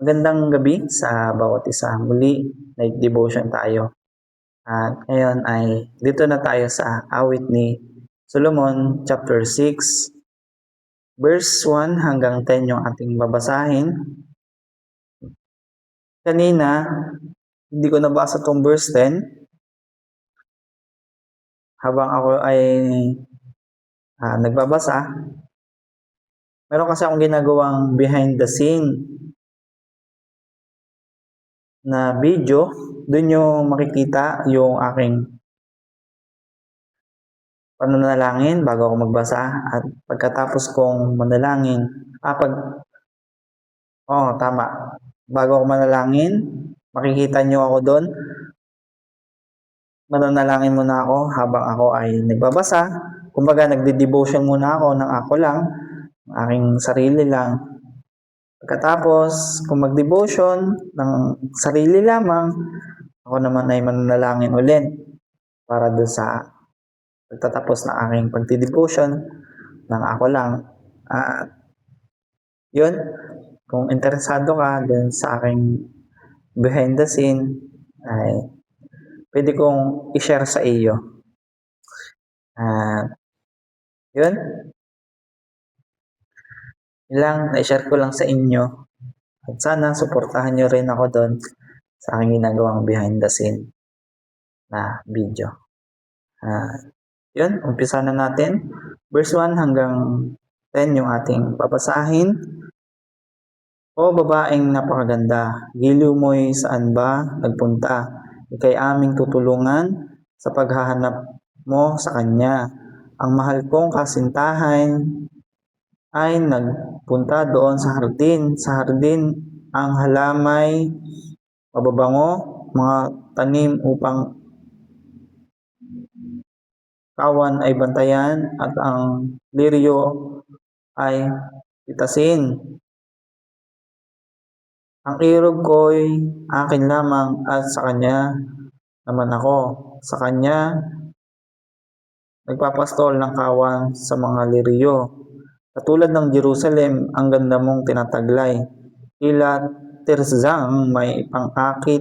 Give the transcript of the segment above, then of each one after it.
Magandang gabi sa bawat isa. Muli, night devotion tayo. At ngayon ay dito na tayo sa awit ni Solomon chapter 6, verse 1 hanggang 10 yung ating babasahin. Kanina, hindi ko nabasa tong verse 10 habang ako ay nagbabasa. Meron kasi akong ginagawang behind the scene na video. Doon yung makikita yung aking pananalangin bago ako magbasa at pagkatapos kong manalangin, tama. Bago ako manalangin, makikita nyo ako doon. Mananalangin muna ako habang ako ay nagbabasa. Kumbaga, nagde-devotion muna ako ng ako lang, aking sarili lang. Pagkatapos, kung mag-devotion ng sarili lamang, ako naman ay mananalangin ulit para doon sa pagtatapos ng aking pagdi-devotion ng ako lang. Yun, kung interesado ka dun sa aking behind the scene, ay pwede kong i-share sa iyo. Yun, ilang na-share ko lang sa inyo. At sana suportahan nyo rin ako doon sa aking ginagawang behind the scene na video. Yun, umpisa na natin. Verse 1 hanggang 10 yung ating babasahin. O babaeng napakaganda, giliw mo'y saan ba nagpunta? Ika'y aming tutulungan sa paghahanap mo sa kanya. Ang mahal kong kasintahan ay nagpunta doon sa hardin. Sa hardin, ang halamay mababango, mga tanim upang kawan ay bantayan at ang liryo ay pitasin. Ang irog ko'y akin lamang at sa kanya naman ako. Sa kanya nagpapastol ng kawan sa mga liryo. Katulad ng Jerusalem, ang ganda mong tinataglay. Tila Tirzang may pang-akit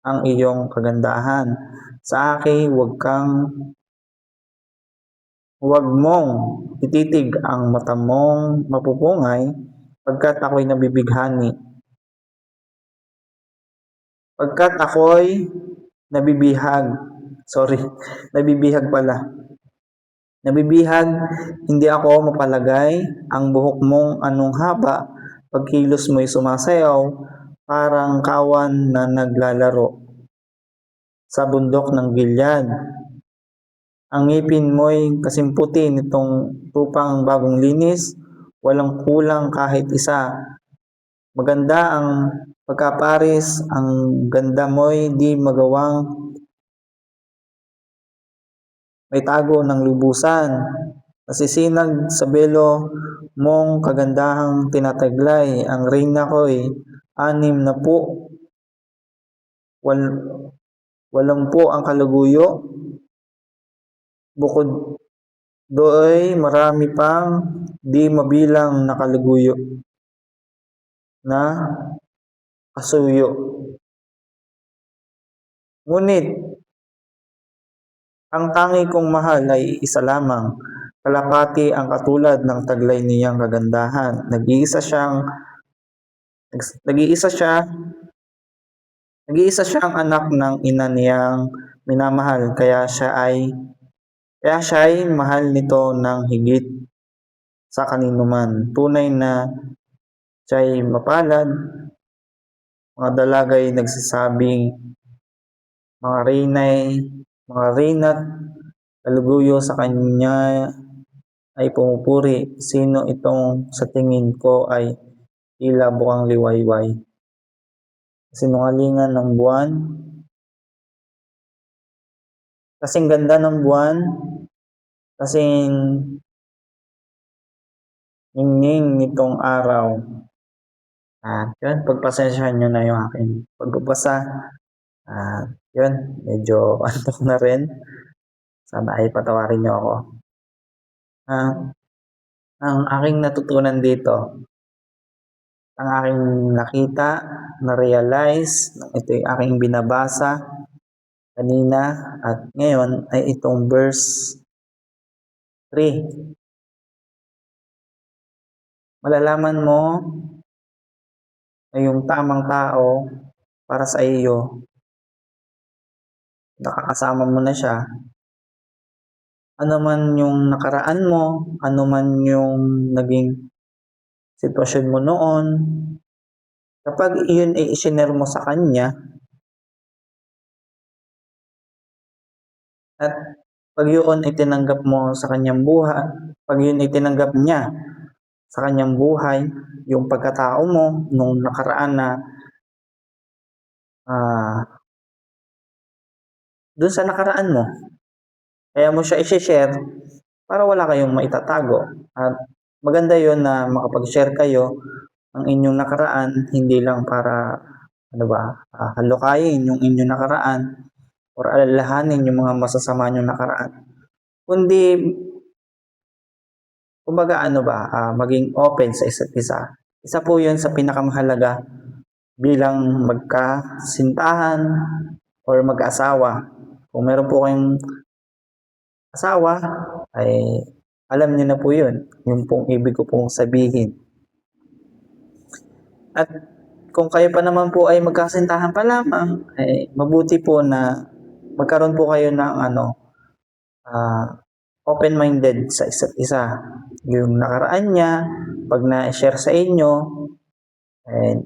ang iyong kagandahan. Sa akin, huwag mong ititig ang mata mong mapupungay pagkat ako'y nabibighani. Pagkat ako'y nabibihag pala. Nabibihag, hindi ako mapalagay, ang buhok mong anong haba, pagkilos mo'y sumasayaw, parang kawan na naglalaro sa bundok ng Gilead. Ang ngipin mo'y kasimputi nitong tupang bagong linis, walang kulang kahit isa. Maganda ang pagkaparis, ang ganda mo'y di magawang may tago ng lubusan. Nasisinag sa belo mong kagandahang tinataglay. Ang reyna ko'y 80 ang kaluguyo. Bukod do'y marami pang di mabilang na kaluguyo na kasuyo. Ngunit, ang tangi kong mahal ay isa lamang. Kalapati ang katulad ng taglay niyang kagandahan. Nag-iisa siyang anak ng ina niyang minamahal, kaya siya'y mahal nito ng higit sa kaninuman. Tunay na siya'y mapalad. Mga dalagay nagsasabing, mga reyna't kaluguyo sa kanya ay pumupuri. Sino itong sa tingin ko ay tila bukang liwayway? Sinungalingan ng buwan. Kasing ganda ng buwan, kasing ningning nitong araw. Yun, pagpasensyahan nyo na yung aking pagbabasa. Yun, medyo antok na rin. Sana ay patawarin nyo ako. Ang aking natutunan dito, ang aking nakita, na-realize, ito'y aking binabasa kanina at ngayon ay itong verse 3. Malalaman mo na yung tamang tao para sa iyo, nakakasama mo na siya. Ano man yung nakaraan mo, ano man yung naging sitwasyon mo noon, kapag iyon ay isinare mo sa kanya, at pag yun ay tinanggap mo sa kanyang buhay, pag yun ay tinanggap niya sa kanyang buhay, yung pagkatao mo nung nakaraan na dun sa nakaraan mo, kaya mo siya i-share para wala kayong maitatago. At maganda yon na makapag-share kayo ng inyong nakaraan, hindi lang para halukayin yung inyong nakaraan or alalahanin yung mga masasama nyong nakaraan. Kundi, kumbaga maging open sa isa't isa. Isa po yun sa pinakamahalaga bilang magkasintahan or mag-asawa. Kung meron po kayong asawa, ay alam niyo na po yun. Yung pong ibig ko pong sabihin. At kung kayo pa naman po ay magkasintahan pa lamang, ay mabuti po na magkaroon po kayo ng open-minded sa isa't isa. Yung nakaraan niya, pag na-share sa inyo, ay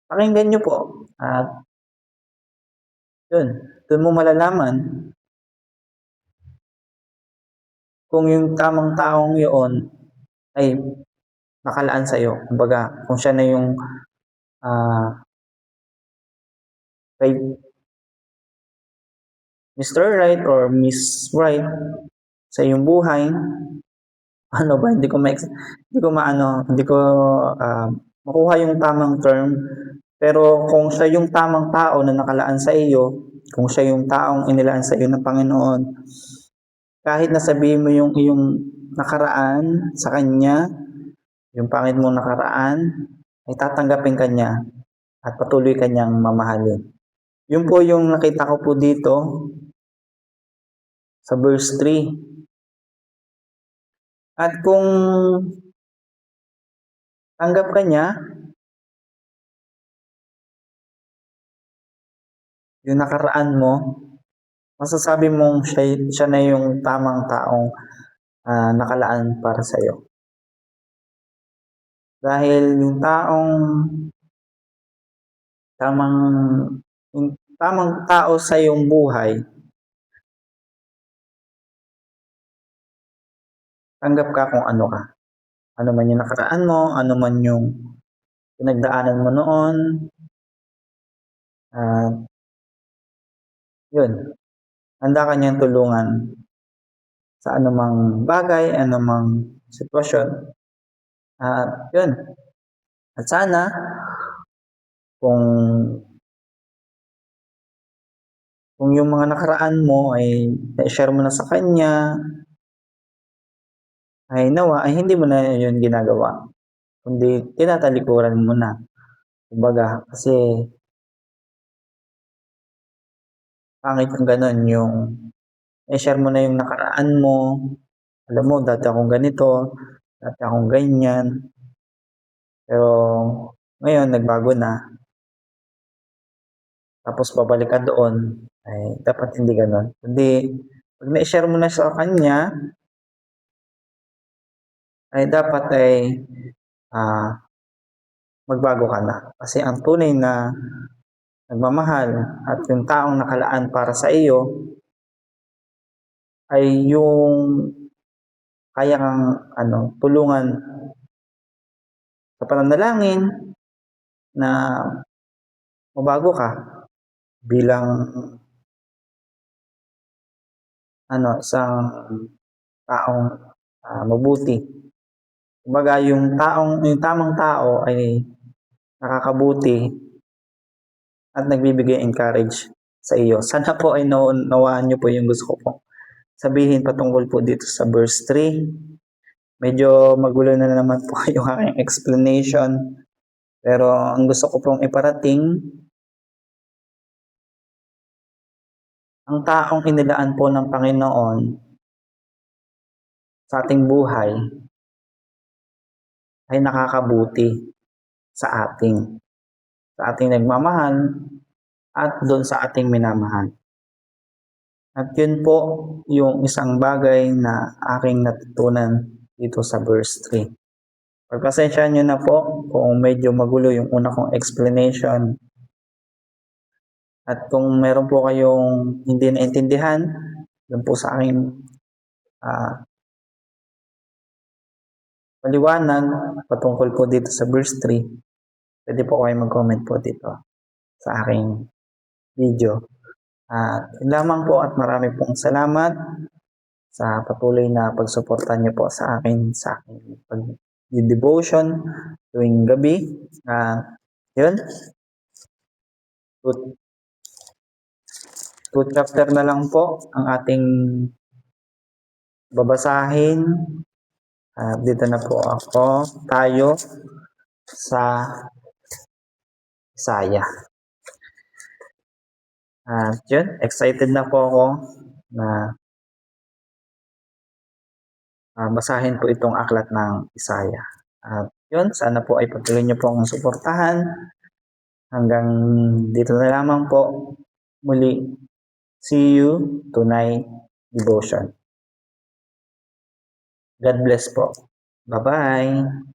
pakinggan nyo po. At dun mo malalaman kung yung tamang taong yun ay nakalaan sa'yo. Kumbaga, kung siya na yung kay Mr. Right or Miss Right sa iyong buhay, hindi ko makuha yung tamang term, pero kung siya yung tamang tao na nakalaan sa iyo, kung siya yung taong inilaan sa iyo ng Panginoon, kahit nasabihin mo yung iyong nakaraan sa kanya, yung pangit mong nakaraan, ay tatanggapin kanya at patuloy kanyang mamahalin. Yun po yung nakita ko po dito sa verse 3. At kung tanggap ka niya, yung nakaraan mo, masasabi mong siya na yung tamang taong nakalaan para sa iyo. Dahil yung tamang tao sa iyong buhay, tanggap ka kung ano ka. Ano man yung nakaraan mo, ano man yung pinagdaanan mo noon, yun, handa ka niyang tulungan sa anumang bagay, anumang sitwasyon. Yun. At sana, kung yung mga nakaraan mo ay na-share mo na sa kanya, ay nawa, ay hindi mo na yun ginagawa. Kundi tinatalikuran mo na. Kumbaga, kasi pangit yung ganun, yung i-share mo na yung nakaraan mo, alam mo, dati akong ganito, dati akong ganyan, pero ngayon, nagbago na. Tapos babalik ka doon, ay dapat hindi ganun. Kundi, pag na-share mo na sa kanya, ay dapat magbago ka na. Kasi ang tunay na nagmamahal at yung taong nakalaan para sa iyo ay yung kaya kang tulungan sa pananalangin na mabago ka bilang isang taong mabuti. Kumbaga yung tamang tao ay nakakabuti at nagbibigay encourage sa iyo. Sana po ay nawaan niyo po yung gusto ko po sabihin patungkol po dito sa verse 3 Medyo magulo na naman po yung aking explanation. Pero ang gusto ko pong iparating, ang taong inilaan po ng Panginoon sa ating buhay ay nakakabuti sa ating nagmamahal at doon sa ating minamahal. At yun po yung isang bagay na aking natutunan dito sa verse 3. Pagpasensyahan nyo na po kung medyo magulo yung una kong explanation. At kung meron po kayong hindi naintindihan, yun po sa aking paliwanag patungkol po dito sa verse 3, pwede po kayo mag-comment po dito sa aking video. Yun lamang po at marami pong salamat sa patuloy na pagsuporta niyo po sa aking pag-devotion tuwing gabi. Yun. 2 chapter na lang po ang ating babasahin. Dito na po tayo sa Isaiah. Yun, excited na po ako na basahin po itong aklat ng Isaiah. Yun, sana po ay patuloy niyo po akong suportahan. Hanggang dito na lamang po. Muli, see you tonight devotion. God bless po. Bye-bye.